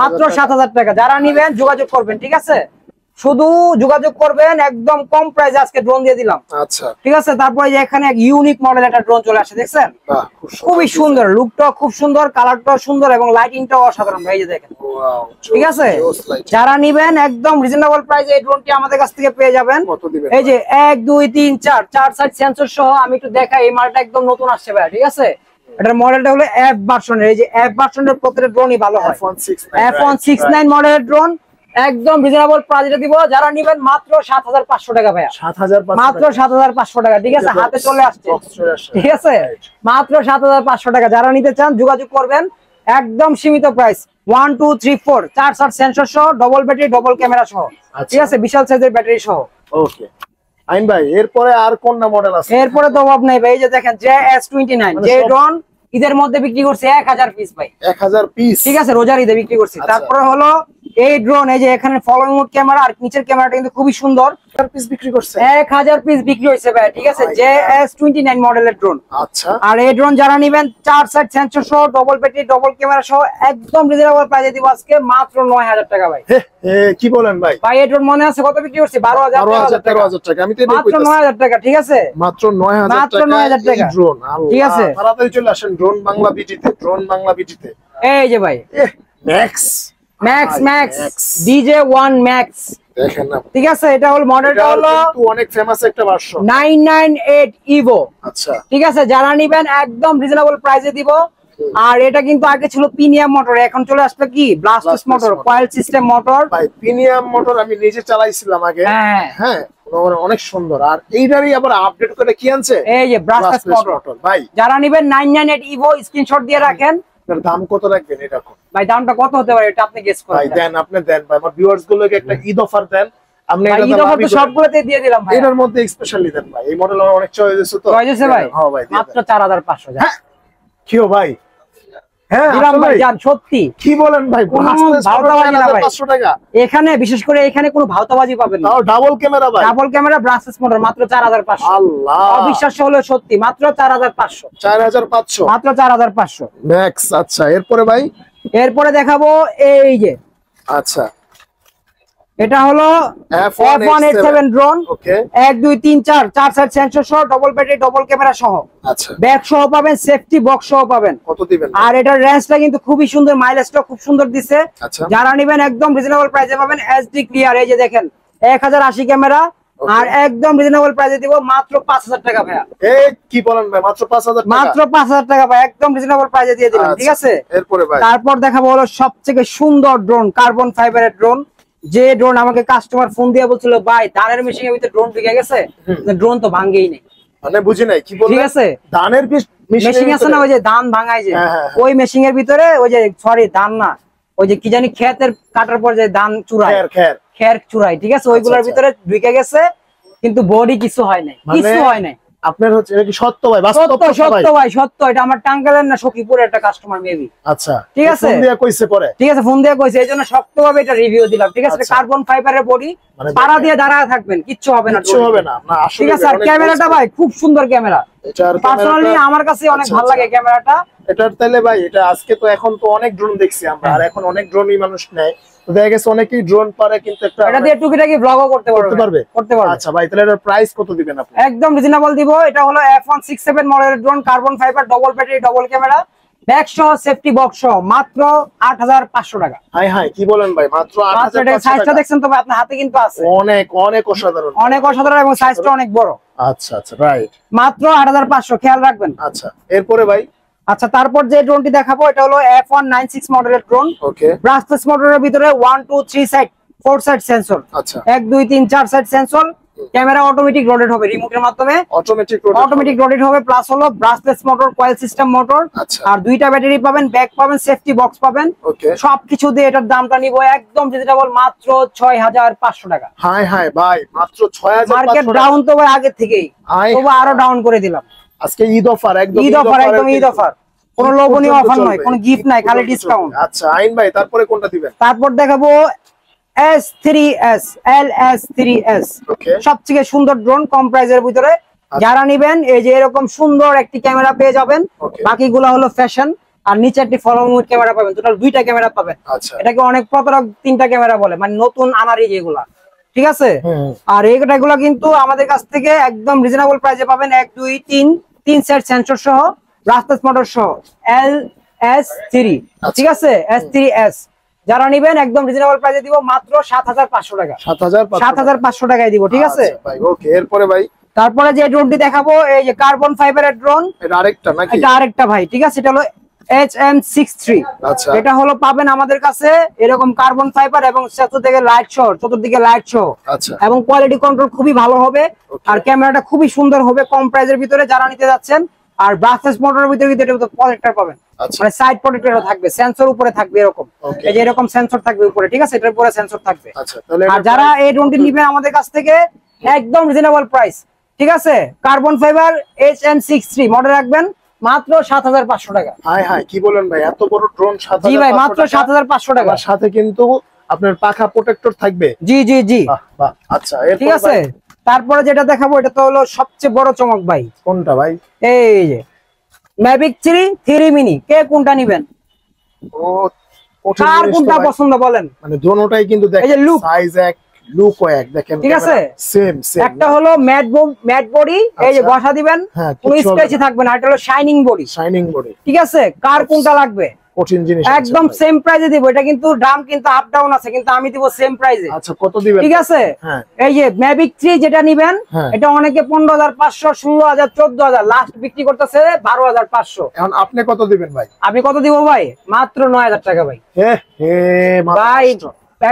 মাত্র 7,000 টাকা। যারা নিবেন যোগাযোগ করবেন, ঠিক আছে, শুধু যোগাযোগ করবেন, একদম কম প্রাইসে আজকে ড্রোন দিয়ে দিলাম। আচ্ছা ঠিক আছে, তারপরে যে এখানে এক ইউনিক মডেল একটা ড্রোন চলে আসে, দেখছেন, খুবই সুন্দর, লুকটা খুব সুন্দর, কালারটাও সুন্দর, এবং লাইটিংটাও অসাধারণ ভাই, এই যে দেখেন। ঠিক আছে, যারা নিবেন একদম রিজনেবল প্রাইসে এই ড্রোনটি আমাদের কাছ থেকে পেয়ে যাবেন। এই যে 1 2 3 4 সাইড সেন্সর সহ, আমি একটু দেখাই, এই মালটা একদম নতুন আসছে ভাই। ঠিক আছে, এটার মডেলটা হলো F ভার্সনের। এই যে F ভার্সনের প্রত্যেকটা ড্রোনই ভালো হয়, F169 মডেলের ড্রোন, একদম রিজনেবল প্রাইসে দিব। যারা নিবেন মাত্র 7,500 টাকা ভাইয়া, মাত্র 7,500 টাকা। ঠিক আছে, হাতে চলে আসছে, ঠিক আছে, মাত্র 7,500 টাকা। যারা নিতে চান যোগাযোগ করবেন, একদম সীমিত প্রাইস। 1 2 3 4 4 সেন্সর সহ, ডবল ব্যাটারি, ডবল ক্যামেরা সহ, ঠিক আছে, বিশাল সাইজের ব্যাটারি সহ। ওকে আইন ভাই, এরপরে আর কোন মডেল আছে? এরপরে তো অভাব নাই ভাই, এই যে দেখেন JS29, যে ড্রোন ঈদের মধ্যে বিক্রি করছে 1000 পিস ভাই, 1000 পিস, ঠিক আছে, রোজার ঈদে বিক্রি করছি। তারপরে হলো এই ড্রোন, এই যে এখানে ফলোইং মোড ক্যামেরা, আর নিচের ক্যামেরাটা কিন্তু খুবই সুন্দর, 1000 পিস বিক্রি করছে, 1000 পিস বিক্রি হয়েছে ভাই। ঠিক আছে, JS29 মডেলের ড্রোন। আচ্ছা, আর এই ড্রোন যারা নিবেন 4 সাইড সেন্সর সহ, ডবল ব্যাটারি, ডবল ক্যামেরা সহ, একদম রিজনেবল প্রাইসে দিব আজকে মাত্র 9000 টাকা ভাই। কি বলেন ভাই? ভাই এই ড্রোন মনে আছে কত বিক্রি করছি? 12,000 টাকা। আমি তো মাত্র 9000 টাকা। ঠিক আছে, মাত্র 9000 টাকা এই ড্রোন। ঠিক আছে, তাড়াতাড়ি চলে আসেন ড্রোন বাংলা বিটিতে, ড্রোন বাংলা বিটিতে। এই যে ভাই ম্যাক্স DJ1 ম্যাক্স, দেখেন না, ঠিক আছে, এটা হলো মডেলটা হলো কিন্তু অনেক ফেমাস একটা ভার্সন, 998 ইভো। আচ্ছা ঠিক আছে, যারা নিবেন একদম রিজনেবল প্রাইসে দিব। আর এটা কিন্তু আগে ছিল প্রিমিয়াম মোটর, এখন চলে আসলো কি ব্লাস্টাস মোটর, কয়েল সিস্টেম মোটর ভাই। প্রিমিয়াম মোটর আমি নিজে চালাইছিলাম আগে, হ্যাঁ অনেক সুন্দর। আর এইটারই আবার আপডেট করে কি আনছে, এই যে ব্লাস্টাস মোটর ভাই। যারা নিবেন 998 ইভো স্ক্রিনশট দিয়ে রাখেন। এর দাম কত রাখবেন এটা? ভাই দামটা কত হতে পারে এটা আপনি গেস করেন ভাই। দেন, আপনি দেন ভাই, আমার ভিউয়ার্স গুলোকে একটা ঈদ অফার দেন। আপনি এটা ঈদ অফার তো সবগুলোতে দিয়ে দিলাম ভাই, এর মধ্যে স্পেশালি দেন ভাই। এই মডেল আমার অনেক চয়েস আছে তো, চয়েস আছে ভাই। হ্যাঁ ভাই, মাত্র 4500। কিও ভাই? হ্যাঁ দিলাম ভাই, জান সত্যি। কি বলেন ভাই? ভাওতাবাজি না ভাই, 500 টাকা এখানে বিশেষ করে এখানে কোনো ভাওতাবাজি পাবেন না। তাও ডাবল ক্যামেরা ভাই, ডাবল ক্যামেরা ব্লাস্টাস মোটর, মাত্র 4500। আল্লাহ, অবিশ্বাস্য হলো সত্যি, মাত্র 4500, 4500, মাত্র 4500 ম্যাক্স। আচ্ছা, এরপরে ভাই? এরপরে দেখাবো এই যে, আচ্ছা, এটা হলো F187 ড্রোন। ওকে, 1 2 3 4 4 সাইড সেন্সর সহ, ডবল ব্যাটারি, ডবল ক্যামেরা সহ, আচ্ছা, ব্যাগ সহ পাবেন, সেফটি বক্স সহ পাবেন। কত দিবেন? আর এটার রেঞ্জটা কিন্তু খুবই সুন্দর, মাইলেজটা খুব সুন্দর দিছে। আচ্ছা, যারা নেবেন একদম রিজনেবল প্রাইসে পাবেন, এইচডি ক্লিয়ার। এই যে দেখেন 1080 ক্যামেরা, আর একদম রিজনেবল প্রাইসে দিব মাত্র 5000 টাকা ভাইয়া। এই কি বলেন ভাই? মাত্র 5000 টাকা? মাত্র 5000 টাকা ভাই, একদম রিজনেবল প্রাইসে দিয়ে দিলাম। ঠিক আছে, এরপরে ভাই? তারপর দেখাবো হলো সবথেকে সুন্দর ড্রোন, কার্বন ফাইবারের ড্রোন। যে ড্রোন আমাকে কাস্টমার ফোন দিয়ে বলছিল, ভাই ধানের মেশিনের ভিতরে ড্রোন ঢুকে গেছে, ড্রোন তো ভাঙ্গেই নেই। মানে বুঝি নাই কি বললেন? ঠিক আছে, ধানের মেশিন আছে না, ওই যে ধান ভাঙায় যে, ওই মেশিন এর ভিতরে ওই যে, সরি ধান না, ওই যে কি জানি ক্ষেতের কাটার পর যে ধান চুরাই, খের চুরাই, ঠিক আছে, ওইগুলোর ভিতরে ঢুকে গেছে, কিন্তু বডি কিছু হয় নাই, কিছু হয় নাই। আপনার হচ্ছে এটা কি সত্য ভাই? সত্য ভাই, সত্য। এটা আমার টাঙ্গাইলের না, সখীপুরের একটা কাস্টমার মেবি। আচ্ছা, ঠিক আছে, ফোন দিয়া কইছে পরে? ঠিক আছে, ফোন দিয়ে কইছে, এইজন্য শক্তভাবে এটা রিভিউ দিলাম। ঠিক আছে, কার্বন ফাইবারের বডি, পাড়া দিয়ে দাঁড়ায় থাকবেন, কিচ্ছু হবে না, কিচ্ছু হবে না। আসলে ঠিক আছে। আর ক্যামেরাটা ভাই খুব সুন্দর ক্যামেরা, পার্সোনালি আমার কাছে অনেক ভালো লাগে ক্যামেরাটা। এটার তাইলে ভাই, এটা আজকে তো এখন তো অনেক ড্রোন দেখছি আমরা, আর এখন অনেক ড্রোনই মানুষ নেয়, তো দেখা গেছে অনেকেই ড্রোন পারে, কিন্তু একটা এটা দিয়ে টুকিটাকি ব্লগও করতে পারবে। আচ্ছা ভাই, তাহলে এটার প্রাইস কত দিবেন আপনি? একদম রিজনেবল দিব। এটা হলো F167 মডেলের drone, carbon fibre, double battery, double camera, bag সহ, সেফটি বক্স সহ, মাত্র 8500 টাকা। হাই কি বলেন ভাই? মাত্র 8500 টাকা। সাইজটা দেখছেন তো ভাই, আপনার হাতে কিন্তু আছে, অনেক অনেক অসাধারণ, অনেক অসাধারণ, এবং সাইজটা অনেক বড়। আচ্ছা আচ্ছা, রাইট, মাত্র 8500, খেয়াল রাখবেন। আচ্ছা, এরপরে ভাই? আচ্ছা, তারপর যে ড্রোনটি দেখাবো এটা হলো F196 মডেলের ড্রোন। ওকে, ব্রাসলেস মোটরের ভিতরে 1 2 3 সাইড 4 সাইড সেন্সর। আচ্ছা, 1 2 3 4 side sensor, camera automatic rotate হবে রিমোটের মাধ্যমে, অটোমেটিক রোটেট হবে, প্লাস হলো brushless motor, coil system motor, আর 2টা ব্যাটারি পাবেন, ব্যাক পাবেন, সেফটি বক্স পাবেন, সবকিছু দিয়ে এটার দামটা নিব একদম রিজনেবল মাত্র 6500 টাকা। হাই হাই ভাই, মাত্র 6500 মার্কেট ডাউন তো ভাই আগে থেকেই, তবে আরো ডাউন করে দিলাম আজকে ঈদ অফার, একদম ঈদ অফার, একদম ঈদ অফার, কোনো লোভনীয় অফার নয়, কোনো গিফট নাই, খালি ডিসকাউন্ট। আচ্ছা আইন ভাই, তারপরে কোনটা দিবেন? তারপর দেখাবো S3s, LS3s, সবথেকে সুন্দর ড্রোন কম প্রাইসের ভিতরে। যারা নিবেন এই যে এরকম সুন্দর একটি ক্যামেরা পেয়ে যাবেন, বাকিগুলো হলো ফ্যাশন, আর নিচে একটি ফলো মোড ক্যামেরা পাবেন, টোটাল 2টা ক্যামেরা পাবেন। এটাকে অনেক প্রতারক 3টা ক্যামেরা বলে, মানে নতুন আনারি যেগুলা, ঠিক আছে। আর এইগুলা কিন্তু আমাদের কাছ থেকে একদম রিজনেবল প্রাইসে পাবেন, 1 2 3 সেট সেন্সর সহ, ব্রাশলেস মোটর সহ, LS3, ঠিক আছে, S3s। যারা নিবেন একদম রিজনেবল প্রাইসে দিব মাত্র 7500 টাকা, 7500 টাকায় দিব, ঠিক আছে ভাই। ওকে, এরপরে ভাই, তারপরে যে ড্রোনটি দেখাবো এই যে কার্বন ফাইবারের ড্রোন, এটা আরেকটা নাকি? এটা আরেকটা ভাই, ঠিক আছে, এটা হলো HM63। আচ্ছা, এটা হলো পাবেন আমাদের কাছে এরকম কার্বন ফাইবার এবং চতুর্দিকে লাইট শো, আচ্ছা, এবং কোয়ালিটি কন্ট্রোল খুবই ভালো হবে, আর ক্যামেরাটা খুবই সুন্দর হবে কম প্রাইসের ভিতরে যারা নিতে যাচ্ছেন। আর ব্রাশলেস মোটরের ভিতরে প্রটেক্টর পাবেন, মানে সাইড প্রটেক্টর থাকবে, সেন্সর উপরে থাকবে এরকম, এই যে এরকম সেন্সর থাকবে উপরে, ঠিক আছে, এটার উপরে সেন্সর থাকবে। আর যারা এই ড্রোনটি নেবেন আমাদের কাছ থেকে একদম রিজনেবল প্রাইস, ঠিক আছে, কার্বন ফাইবার HM63 মডেল রাখবেন মাত্র 7500 টাকা। হাই হাই, কি বলেন ভাই, এত বড় ড্রোন 7500? জি ভাই, মাত্র 7500 টাকা, সাথে কিন্তু আপনার পাখা প্রোটেক্টর থাকবে। জি জি জি, বাহ, আচ্ছা, ঠিক আছে। তারপরে যেটা দেখাবো এটা তো হলো সবচেয়ে বড় চমক ভাই। কোনটা ভাই? এই যে Mavic 3 মিনি, কে কোনটা নেবেন? ও, কার কোনটা পছন্দ বলেন? মানে দোনোটাই কিন্তু দেখেন, এই যে লুক, সাইজ এক, লুক এক, দেখেন, ঠিক আছে, সেম। একটা হলো ম্যাট বডি, এই যে বসা দিবেন, কোনো স্ক্র্যাচ থাকবে না, এটা হলো শাইনিং বডি, ঠিক আছে। কার কোনটা লাগবে? কঠিন জিনিস, একদম সেম প্রাইসে দিব, এটা কিন্তু দাম কিন্তু আপ ডাউন আছে, কিন্তু আমি দিব সেম প্রাইসে। আচ্ছা, কত দিবেন? ঠিক আছে, এই যে Mavic 3 যেটা নিবেন, এটা অনেকে 15500, 16000, 14000, লাস্ট বিক্রি করতেছে 12500। এখন আপনি কত দিবেন ভাই? আমি কত দিব ভাই? মাত্র 9000 টাকা ভাই। ভাই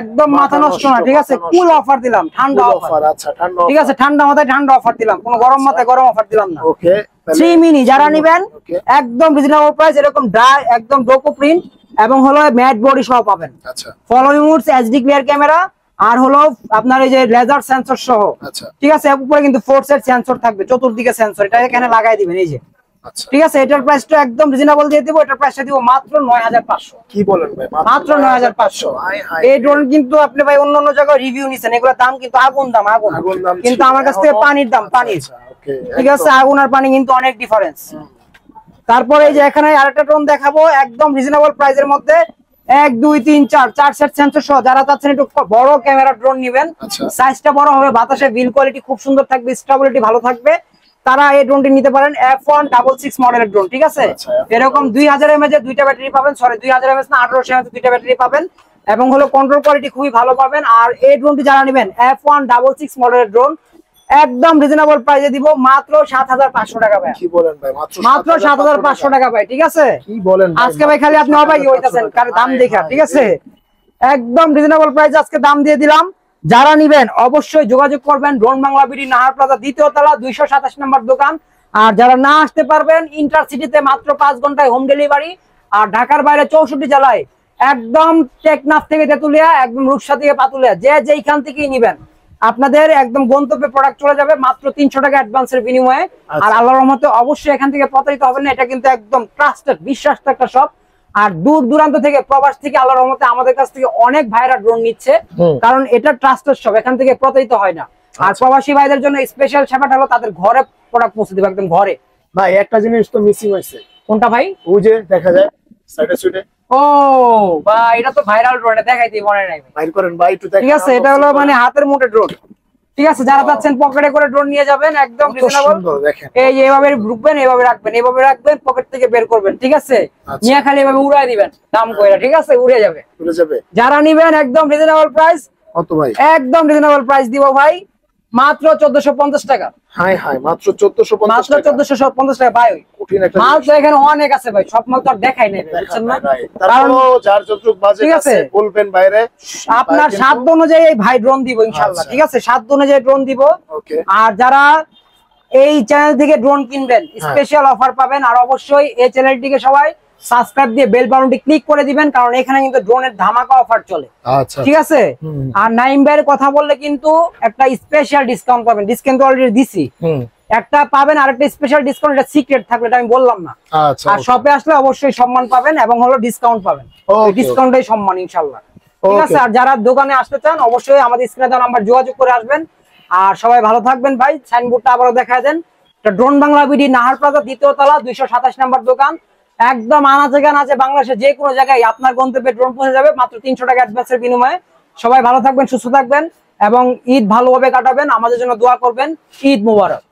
একদম মাথা নষ্ট না, ঠিক আছে, কুল অফার দিলাম, ঠান্ডা অফার। আচ্ছা, ঠান্ডা, ঠিক আছে, ঠান্ডা মাথায় ঠান্ডা অফার দিলাম, কোনো গরম মাথায় গরম অফার দিলাম না। ওকে, 3 মিনি যারা নেবেন একদম রিজনেবল প্রাইস, এরকম ড্রাই একদম ডোকো প্রিন্ট এবং হলো ম্যাট বডি সহ পাবেন। আচ্ছা, following modes, HD clear camera, আর হলো আপনার এই যে লেজার সেন্সর সহ, ঠিক আছে, উপরে কিন্তু 4 সেট সেন্সর থাকবে, চতুর্দিকে সেন্সর, এটা এখানে লাগাই দিবেন এই যে, ঠিক আছে। এটার প্রাইসটা একদম রিজনেবল দিয়ে দিব, এটার প্রাইসটা দিব মাত্র 9500। কি বলেন ভাই, মাত্র 9500। এই ড্রোন কিন্তু আপনি ভাই অন্য জায়গায় রিভিউ নিছেন, এগুলোর দাম কিন্তু আগুন দাম, কিন্তু আমার কাছ থেকে পানির দাম, পানির, ঠিক আছে, আগুন আর পানি কিন্তু অনেক ডিফারেন্স। তারপরে এই যে এখানে আরেকটা ড্রোন দেখাবো একদম রিজনেবল প্রাইসের মধ্যে, 1 2 3 4 সেট সেন্সর সহ। যারা চাচ্ছেন একটু বড় ক্যামেরা ড্রোন নেবেন, সাইজটা বড় হবে, বাতাসে বিল কোয়ালিটি খুব সুন্দর থাকবে, স্টেবিলিটি ভালো থাকবে, তারা এই ড্রোনটি নিতে পারেন। F166 মডেলের ড্রোন, ঠিক আছে, এরকম 2000 mAh এর 2টা ব্যাটারি পাবেন, সরি 2000 mAh না 1800 mAh 2টা ব্যাটারি পাবেন, এবং হলো কন্ট্রোল কোয়ালিটি খুবই ভালো পাবেন। আর এই ড্রোনটি যারা নেবেন F166 মডেলের ড্রোন একদম রিজনেবল প্রাইসে দিব মাত্র 7500 টাকা ভাই। কি বলেন ভাই, মাত্র 7500 টাকা ভাই, ঠিক আছে। কি বলেন আজকে ভাই খালি আপনি অবাকই হইতাছেন কার দাম দেখা, ঠিক আছে, একদম রিজনেবল প্রাইস আজকে দাম দিয়ে দিলাম। যারা নিবেন অবশ্যই যোগাযোগ করবেন drone Bangla BD, Nahar plaza, 2য় তলা, 227 নম্বর দোকান। আর যারা না আসতে পারবেন ইন্টারসিটিতে মাত্র 5 ঘন্টায় হোম ডেলিভারি, আর ঢাকার বাইরে 64 জেলায়, একদম টেকনাফ থেকে তেতুলিয়া, একদম রূপসা থেকে পাতুলিয়া, যে যেইখান থেকেই নিবেন আপনাদের একদম গন্তব্যে প্রোডাক্ট চলে যাবে মাত্র 300 টাকা অ্যাডভান্সের বিনিময়ে। আর আল্লাহর রহমতে অবশ্যই এখান থেকে প্রতারিত হবেন না, এটা কিন্তু একদম ট্রাস্টেড, বিশ্বাস্ত একটা শপ। আর দূর দূরান্ত থেকে, প্রবাস থেকে আল্লাহর রহমতে আমাদের কাছ থেকে অনেক ভাইরা ড্রোন নিচ্ছে, কারণ এটা ট্রাস্টেড শপ, এখান থেকে প্রতারিত হয় না। আর প্রবাসী ভাইদের জন্য স্পেশাল সেবাটা হলো তাদের ঘরে প্রোডাক্ট পৌঁছে দেবে, একদম ঘরে। ভাই একটা জিনিস তো মিসিং হয়েছে। কোনটা ভাই? ওই যে দেখা যায় সাইডে সুইডে। ও ভাই, এটা তো ভাইরাল ড্রোন, এটা দেখাইতে মনে নাই, বাইর করেন ভাই একটু দেখেন। ঠিক আছে, এটা হলো মানে হাতের মুঠে ড্রোন, ঠিক আছে। যারা চাচ্ছেন পকেটে করে ড্রোন নিয়ে যাবেন একদম রিজনেবল, এই যে এভাবে ঢুকবেন, এভাবে রাখবেন, পকেট থেকে বের করবেন, ঠিক আছে, নিয়ে খালি এভাবে উড়াই দিবেন দাম কইরা, ঠিক আছে, উড়ে যাবে। যারা নিবেন একদম রিজনেবল প্রাইস, কত ভাই? একদম রিজনেবল প্রাইস দিব ভাই মাত্র 1450 টাকা। হাই হাই, মাত্র 1450 টাকা। 1450 টাকা ভাই। কঠিন একটা মাল তো এখানে অনেক আছে ভাই, সব মাল তো আর দেখাই নাই, বুঝছেন না? তারপরও যার যতটুকু বাজেট আছে বলবেন বাইরে, আপনার সাধ্য অনুযায়ী ভাই ড্রোন দিব ইনশাআল্লাহ, ঠিক আছে? সাধ্য অনুযায়ী ড্রোন দিব। আর যারা এই চ্যানেল থেকে ড্রোন কিনবেন স্পেশাল অফার পাবেন। আর অবশ্যই এই চ্যানেলটিকে সবাই সাবস্ক্রাইব দিয়ে বেল বাটনটি ক্লিক করে দিবেন, কারণ এখানে কিন্তু ড্রোনের ধামাকা অফার চলে। আচ্ছা, ঠিক আছে? আর নাইম ভাইয়ের কথা বললে কিন্তু একটা স্পেশাল ডিসকাউন্ট পাবেন। ডিসকাউন্ট অলরেডি দিছি, একটা পাবেন, আর একটা স্পেশাল ডিসকাউন্ট, এটা সিক্রেট থাকবে, এটা আমি বললাম না। আচ্ছা, আর শপে আসলে অবশ্যই সম্মান পাবেন এবং হলো ডিসকাউন্ট পাবেন। ডিসকাউন্টই সম্মান ইনশাআল্লাহ, ঠিক আছে? আর যারা দোকানে আসতে চান অবশ্যই আমাদের স্ক্রিনে দেওয়া নাম্বার যোগাযোগ করে আসবেন। আর সবাই ভালো থাকবেন ভাই। সাইনবোর্ডটা আবারও দেখা দেন, drone Bangla BD Nahar plaza 2য় তলা 227 নম্বর দোকান। একদম আনাচে কানাচে বাংলাদেশে যে কোনো জায়গায় আপনার গন্তব্যে ড্রোন পৌঁছে যাবে মাত্র 300 টাকা অ্যাডভান্সের বিনিময়ে। সবাই ভালো থাকবেন, সুস্থ থাকবেন এবং ঈদ ভালোভাবে কাটাবেন। আমাদের জন্য দোয়া করবেন। ঈদ মোবারক।